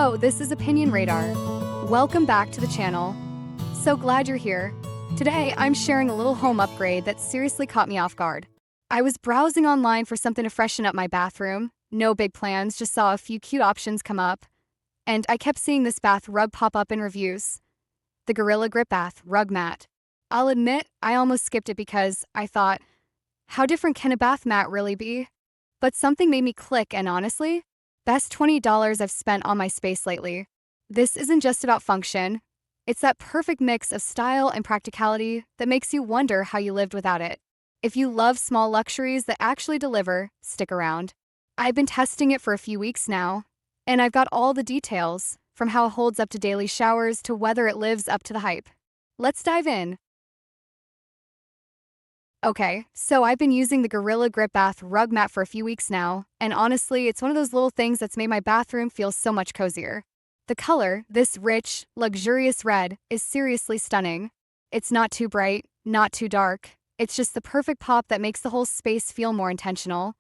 Hello, this is Opinion Radar. Welcome back to the channel. So glad you're here. Today, I'm sharing a little home upgrade that seriously caught me off guard. I was browsing online for something to freshen up my bathroom. No big plans, just saw a few cute options come up. And I kept seeing this bath rug pop up in reviews. The Gorilla Grip Bath Rug Mat. I'll admit, I almost skipped it because I thought, how different can a bath mat really be? But something made me click, and honestly, best $20 I've spent on my space lately. This isn't just about function. It's that perfect mix of style and practicality that makes you wonder how you lived without it. If you love small luxuries that actually deliver, stick around. I've been testing it for a few weeks now, and I've got all the details, from how it holds up to daily showers to whether it lives up to the hype. Let's dive in. Okay, so I've been using the Gorilla Grip Bath Rug Mat for a few weeks now, and honestly, it's one of those little things that's made my bathroom feel so much cozier. The color, this rich, luxurious red, is seriously stunning. It's not too bright, not too dark. It's just the perfect pop that makes the whole space feel more intentional.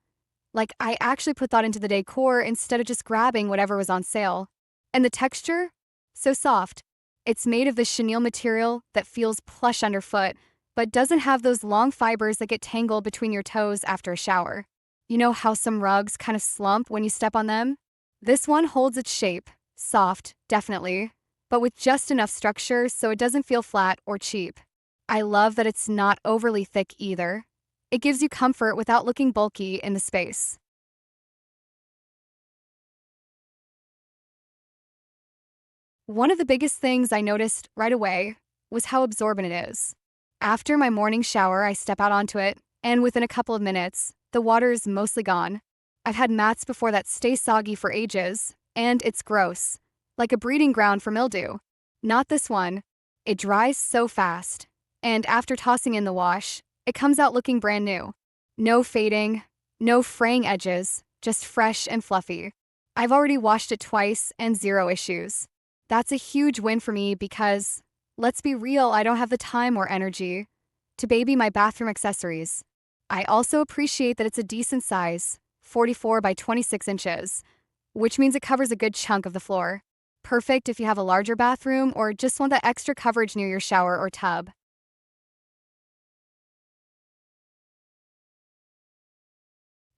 Like, I actually put thought into the decor instead of just grabbing whatever was on sale. And the texture? So soft. It's made of this chenille material that feels plush underfoot, but doesn't have those long fibers that get tangled between your toes after a shower. You know how some rugs kind of slump when you step on them? This one holds its shape. Soft, definitely, but with just enough structure so it doesn't feel flat or cheap. I love that it's not overly thick either. It gives you comfort without looking bulky in the space. One of the biggest things I noticed right away was how absorbent it is. After my morning shower, I step out onto it, and within a couple of minutes, the water is mostly gone. I've had mats before that stay soggy for ages, and it's gross, like a breeding ground for mildew. Not this one. It dries so fast, and after tossing in the wash, it comes out looking brand new. No fading, no fraying edges, just fresh and fluffy. I've already washed it twice and zero issues. That's a huge win for me because, let's be real, I don't have the time or energy to baby my bathroom accessories. I also appreciate that it's a decent size, 44 by 26 inches, which means it covers a good chunk of the floor. Perfect if you have a larger bathroom or just want that extra coverage near your shower or tub.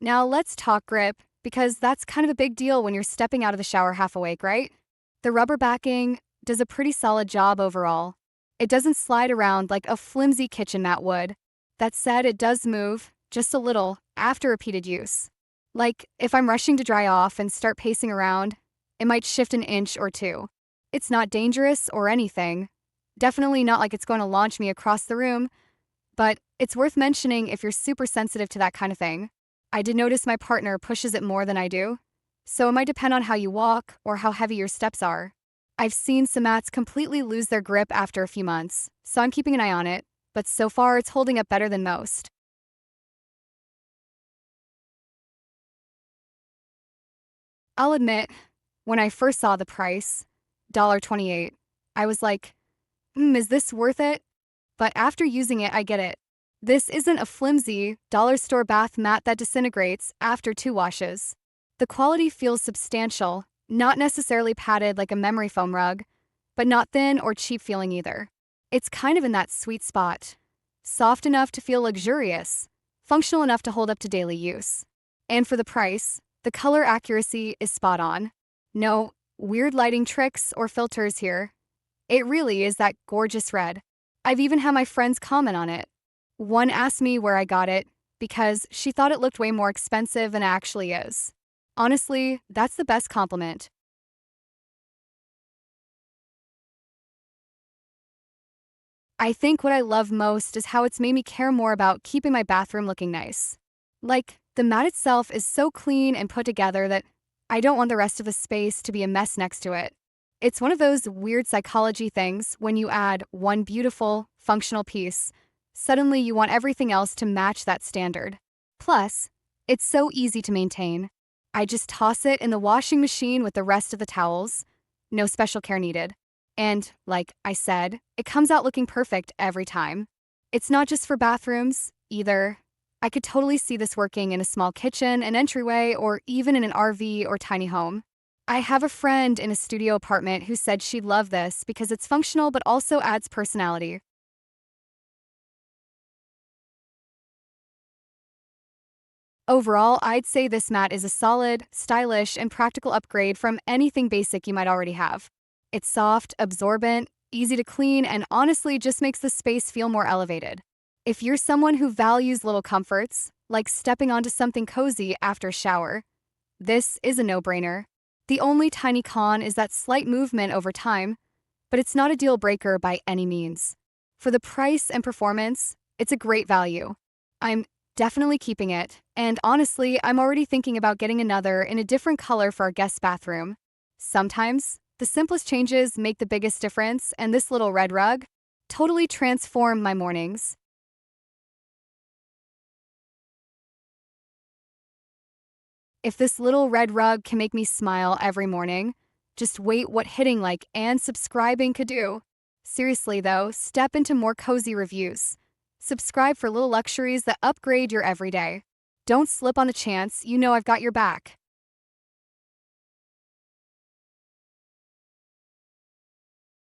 Now let's talk grip, because that's kind of a big deal when you're stepping out of the shower half awake, right? The rubber backing does a pretty solid job overall. It doesn't slide around like a flimsy kitchen mat would. That said, it does move, just a little, after repeated use. Like, if I'm rushing to dry off and start pacing around, it might shift an inch or two. It's not dangerous or anything. Definitely not like it's going to launch me across the room, but it's worth mentioning if you're super sensitive to that kind of thing. I did notice my partner pushes it more than I do, so it might depend on how you walk or how heavy your steps are. I've seen some mats completely lose their grip after a few months, so I'm keeping an eye on it, but so far it's holding up better than most. I'll admit, when I first saw the price, $1.28, I was like, is this worth it? But after using it, I get it. This isn't a flimsy, dollar store bath mat that disintegrates after 2 washes. The quality feels substantial, not necessarily padded like a memory foam rug, but not thin or cheap feeling either. It's kind of in that sweet spot. Soft enough to feel luxurious, functional enough to hold up to daily use. And for the price, the color accuracy is spot on. No weird lighting tricks or filters here. It really is that gorgeous red. I've even had my friends comment on it. One asked me where I got it because she thought it looked way more expensive than it actually is. Honestly, that's the best compliment. I think what I love most is how it's made me care more about keeping my bathroom looking nice. Like, the mat itself is so clean and put together that I don't want the rest of the space to be a mess next to it. It's one of those weird psychology things when you add one beautiful, functional piece. Suddenly you want everything else to match that standard. Plus, it's so easy to maintain. I just toss it in the washing machine with the rest of the towels. No special care needed. And, like I said, it comes out looking perfect every time. It's not just for bathrooms, either. I could totally see this working in a small kitchen, an entryway, or even in an RV or tiny home. I have a friend in a studio apartment who said she'd love this because it's functional but also adds personality. Overall, I'd say this mat is a solid, stylish, and practical upgrade from anything basic you might already have. It's soft, absorbent, easy to clean, and honestly just makes the space feel more elevated. If you're someone who values little comforts, like stepping onto something cozy after a shower, this is a no-brainer. The only tiny con is that slight movement over time, but it's not a deal breaker by any means. For the price and performance, it's a great value. I'm definitely keeping it, and honestly, I'm already thinking about getting another in a different color for our guest bathroom. Sometimes, the simplest changes make the biggest difference, and this little red rug totally transformed my mornings. If this little red rug can make me smile every morning, just wait what hitting like and subscribing could do. Seriously though, step into more cozy reviews. Subscribe for little luxuries that upgrade your everyday. Don't slip on the chance, you know I've got your back.